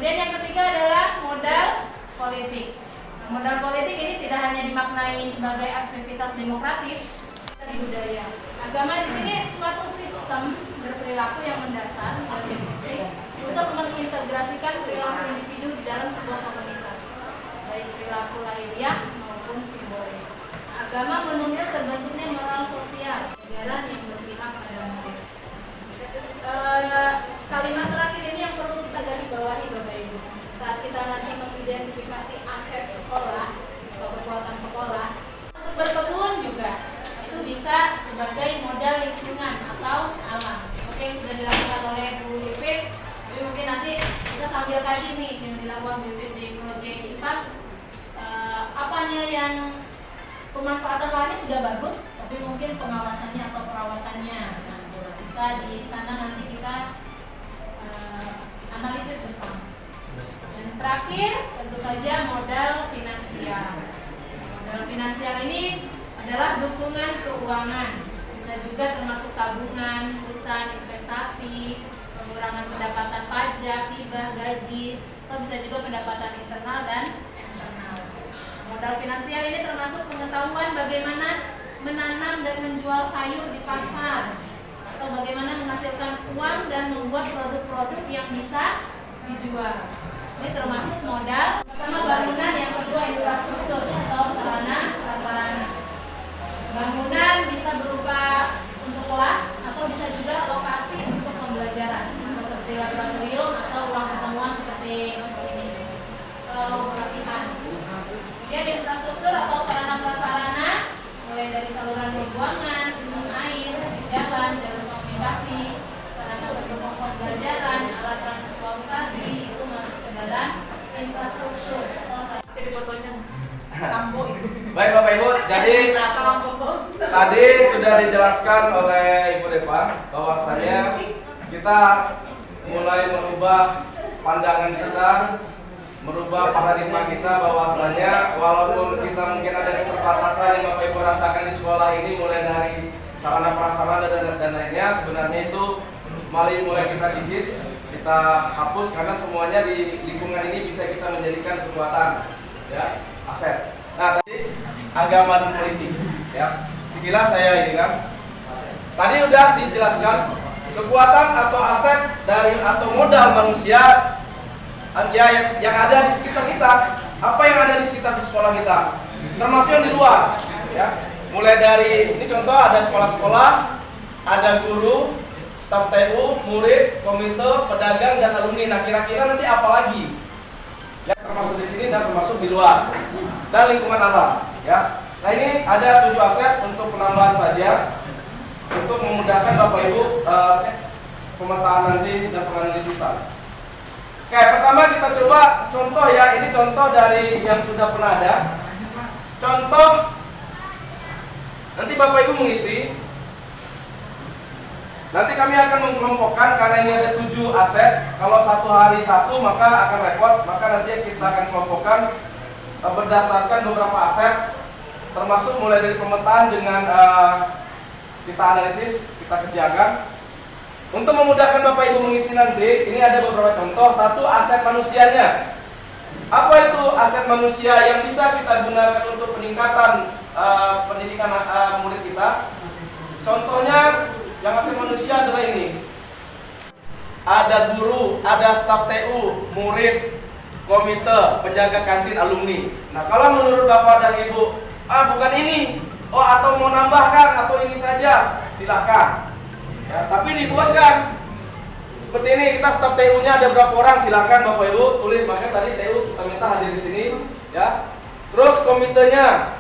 Kemudian yang ketiga adalah modal politik. Modal politik ini tidak hanya dimaknai sebagai aktivitas demokratis dan budaya. Agama di sini suatu sistem berperilaku yang mendasar dan basic untuk mengintegrasikan perilaku individu di dalam sebuah komunitas, baik perilaku lahiriah maupun simbolik. Agama menuntut terbentuknya moral sosial, ajaran yang berpihak pada murid. Kalimat terakhir ini yang perlu kita garis bawahi Bapak Ibu. Saat kita nanti mengidentifikasi aset sekolah atau kekuatan sekolah, untuk berkebun juga itu bisa sebagai modal lingkungan atau alam. Seperti yang sudah dilakukan oleh Bu Ivit, tapi mungkin nanti kita sambil kaji nih yang dilakukan Bu Ivit di proyek IPAS. Apanya yang pemanfaatan lahannya sudah bagus, tapi mungkin pengawasannya atau perawatannya. Nah, bisa di sana nanti kita analisis bersama. Dan terakhir tentu saja modal finansial. Modal finansial ini adalah dukungan keuangan, bisa juga termasuk tabungan, hutang, investasi, pengurangan pendapatan pajak, hibah, gaji, atau bisa juga pendapatan internal dan eksternal. Modal finansial ini termasuk pengetahuan bagaimana menanam dan menjual sayur di pasar, atau bagaimana menghasilkan uang dan membuat produk-produk yang bisa dijual. Ini termasuk modal. Pertama bangunan, yang kedua infrastruktur atau sarana prasarana. Bangunan bisa berupa untuk kelas atau bisa juga lokasi untuk pembelajaran, seperti laboratorium atau ruang pertemuan seperti di sini, atau pelatihan. Kemudian infrastruktur atau sarana prasarana mulai dari saluran pembuangan, sistem air, jalan, jalur komunikasi, sarana pendukung pembelajaran, alat transportasi itu masuk ke dalam infrastruktur atau sarana fotonya. Baik Bapak Ibu, jadi tadi sudah dijelaskan oleh Ibu Depa bahwasanya kita mulai merubah pandangan kita, merubah paradigma kita bahwasanya walaupun kita mungkin ada keterbatasan yang Bapak Ibu rasakan di sekolah ini mulai dari sarana prasarana dan lainnya, sebenarnya itu mulai kita kikis, kita hapus karena semuanya di lingkungan ini bisa kita menjadikan kekuatan, ya, aset. Nah, tadi agama dan politik, ya. Sekilas saya ini kan. Tadi udah dijelaskan kekuatan atau aset dari atau modal manusia ya yang ada di sekitar kita. Apa yang ada di sekitar di sekolah kita? Termasuk yang di luar, ya. Mulai dari ini contoh ada kepala sekolah, ada guru, staf TU, murid, komite, pedagang dan alumni. Nah, kira-kira nanti apa lagi? Ya, termasuk di sini dan termasuk di luar. Dan lingkungan alam, ya. Nah, ini ada 7 aset untuk penambahan saja untuk memudahkan Bapak Ibu pemetaan nanti dan penganalisisan. Oke, pertama kita coba contoh ya. Ini contoh dari yang sudah pernah ada. Contoh nanti Bapak Ibu mengisi. Nanti kami akan mengelompokkan karena ini ada 7 aset. Kalau satu hari satu maka akan repot. Maka nanti kita akan kelompokkan berdasarkan beberapa aset, termasuk mulai dari pemetaan dengan kita analisis, kita kerjakan. Untuk memudahkan Bapak Ibu mengisi nanti, ini ada beberapa contoh. Satu, aset manusianya. Apa itu aset manusia yang bisa kita gunakan untuk peningkatan pendidikan murid kita? Contohnya, yang aset manusia adalah ini. Ada guru, ada staf TU, murid, komite, penjaga kantin, alumni. Nah, kalau menurut Bapak dan Ibu, bukan ini, atau mau nambahkan, atau ini saja, silahkan. Ya, tapi dibuatkan seperti ini. Kita staf TU-nya ada berapa orang? Silahkan Bapak Ibu tulis. Makanya tadi TU kita minta hadir di sini, ya. Terus komitenya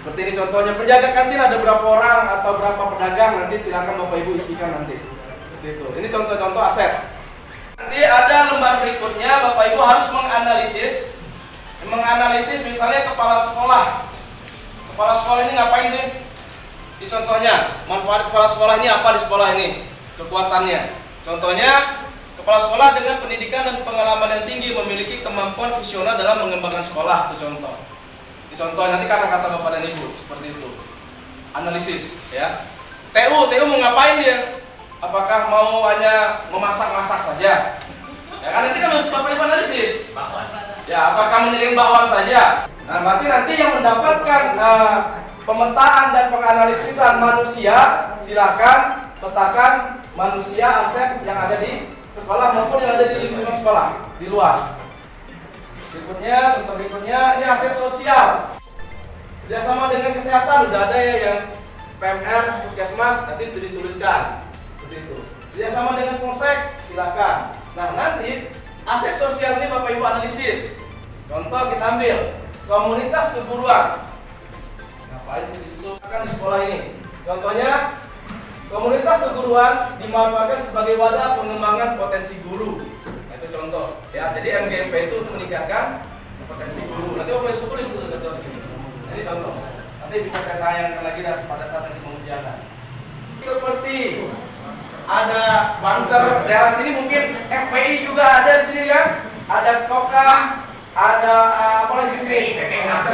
seperti ini contohnya. Penjaga kantin ada berapa orang atau berapa pedagang? Nanti silahkan Bapak Ibu isikan nanti. Seperti itu. Ini contoh-contoh aset. Nanti ada lembar berikutnya, Bapak Ibu harus menganalisis misalnya kepala sekolah. Kepala sekolah ini ngapain sih? Di contohnya, manfaat kepala sekolah ini apa di sekolah ini? Kekuatannya. Contohnya, kepala sekolah dengan pendidikan dan pengalaman yang tinggi memiliki kemampuan visioner dalam mengembangkan sekolah. Itu contoh. Di contoh nanti kata-kata Bapak dan Ibu seperti itu. Analisis, ya. TU mau ngapain dia? Apakah mau hanya memasak-masak saja? Ya kan nanti kan Bapak Ibu Ya, apakah mengirim bakwan saja? Nah, berarti nanti yang mendapatkan pemetaan dan penganalisisan manusia, silakan petakan manusia aset yang ada di sekolah maupun yang ada di lingkungan sekolah di luar. Berikutnya, contoh berikutnya ini aset sosial. Kerjasama dengan kesehatan, udah ada ya yang PMR, puskesmas, nanti dituliskan seperti itu. Kerjasama dengan polsek, silakan. Nah, nanti aset sosial ini Bapak Ibu analisis. Contoh kita ambil komunitas keguruan. Ngapain sih di situ? Akan di sekolah ini. Contohnya komunitas keguruan dimanfaatkan sebagai wadah pengembangan potensi guru. Nah, itu contoh. Ya, jadi MGMP itu untuk meningkatkan potensi guru. Nanti Bapak Ibu tulis itu contoh begini. Ini contoh. Nanti bisa saya tayangkan lagi pada saat nanti pengujian. Seperti ada Banser, daerah sini mungkin FPI juga ada di sini kan? Ada Kokam, ada apa lagi di sini? Bekas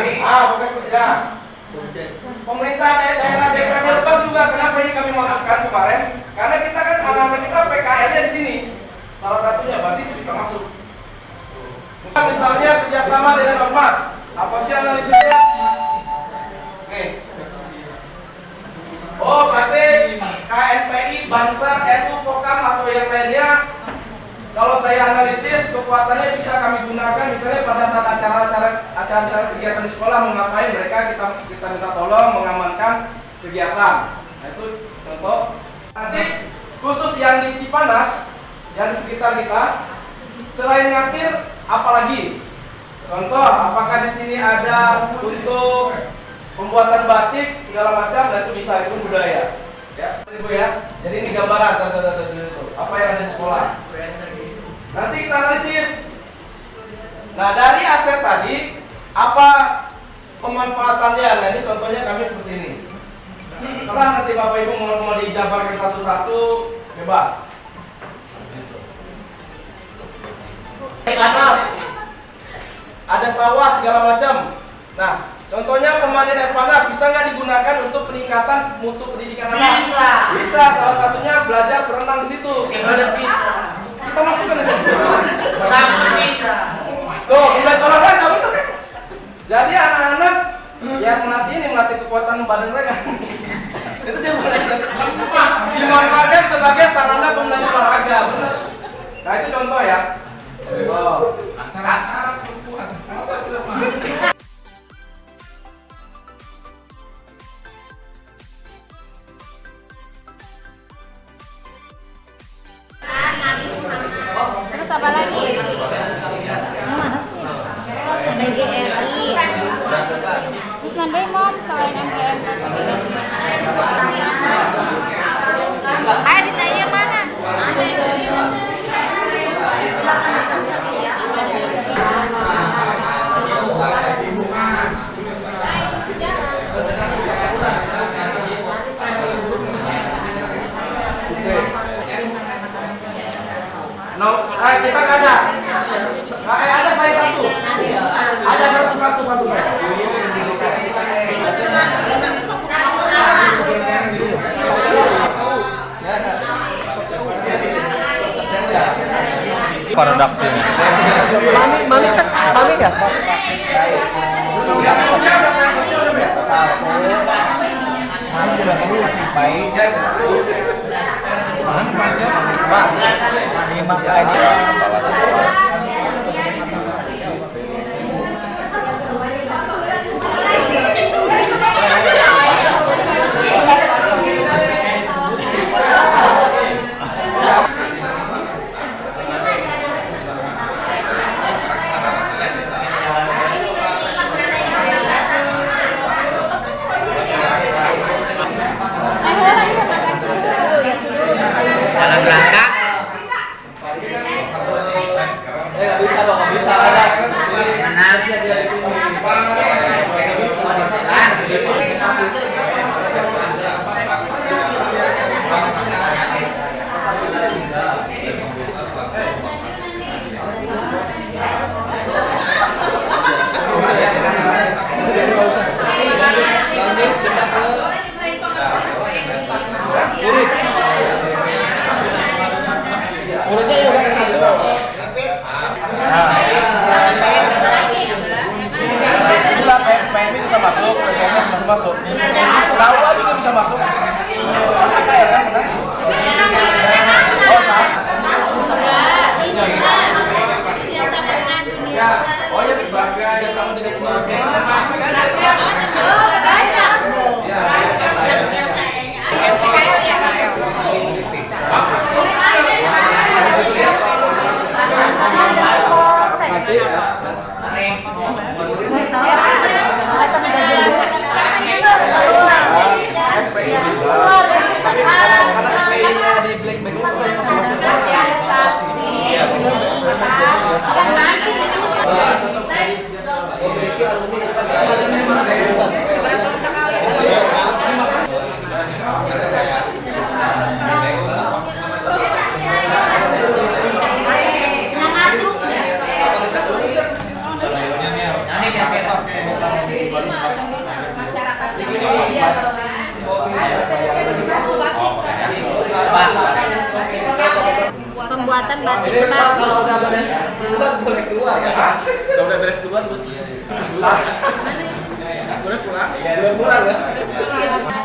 ya. Pemerintah daerah DPR Lebak juga. Kenapa ini kami masukkan kemarin? Karena kita kan anak-anak kita PKL-nya di sini. Salah satunya berarti itu bisa masuk. Misalnya kerjasama dengan Ormas. Apa sih analisisnya? Oke. Oh, berarti KNPI, Banser, NU, Kokam atau yang lainnya. Kalau saya analisis kekuatannya bisa kami gunakan misalnya pada saat acara-acara kegiatan di sekolah mau ngapain mereka kita minta tolong mengamankan kegiatan. Nah, itu contoh. Nanti khusus yang di Cipanas, yang di sekitar kita, selain ngatir apalagi? Contoh, apakah di sini ada untuk pembuatan batik segala macam? Dan itu bisa, itu budaya. Ya, Ibu ya. Jadi ini gambaran apa yang ada di sekolah. Nanti kita analisis. Nah, dari aset tadi apa pemanfaatannya? Nah, ini contohnya kami seperti ini. Setelah nanti Bapak Ibu mau dijabarkan satu-satu, bebas. Panas. Ada sawah segala macam. Nah, contohnya pemandian air panas bisa nggak digunakan untuk peningkatan mutu pendidikan anak? Bisa. Bisa. Salah satunya belajar berenang di situ. Bisa. Kita masukkan di situ. Sangat bisa. Tuh, mulai olahraga betul kan? Jadi anak-anak yang melatih kekuatan badan mereka. Itu sih belajar. Dimanfaatkan sebagai sarana pembelajaran olahraga, benar. Nah, itu contoh ya. Oh. Asal perempuan. Terus apa lagi? PGRI. Terus nanti mau selain MGM PGRI. Ayo ditanya mana? No, kita nggak ada. Ada saya satu. Ada satu saya. Produksinya. Mami ya? Urutnya yang udah ke satu. Ini kalau udah beres duluan boleh keluar ya? Kalau udah beres duluan, boleh pulang. Boleh pulang ya? Iya.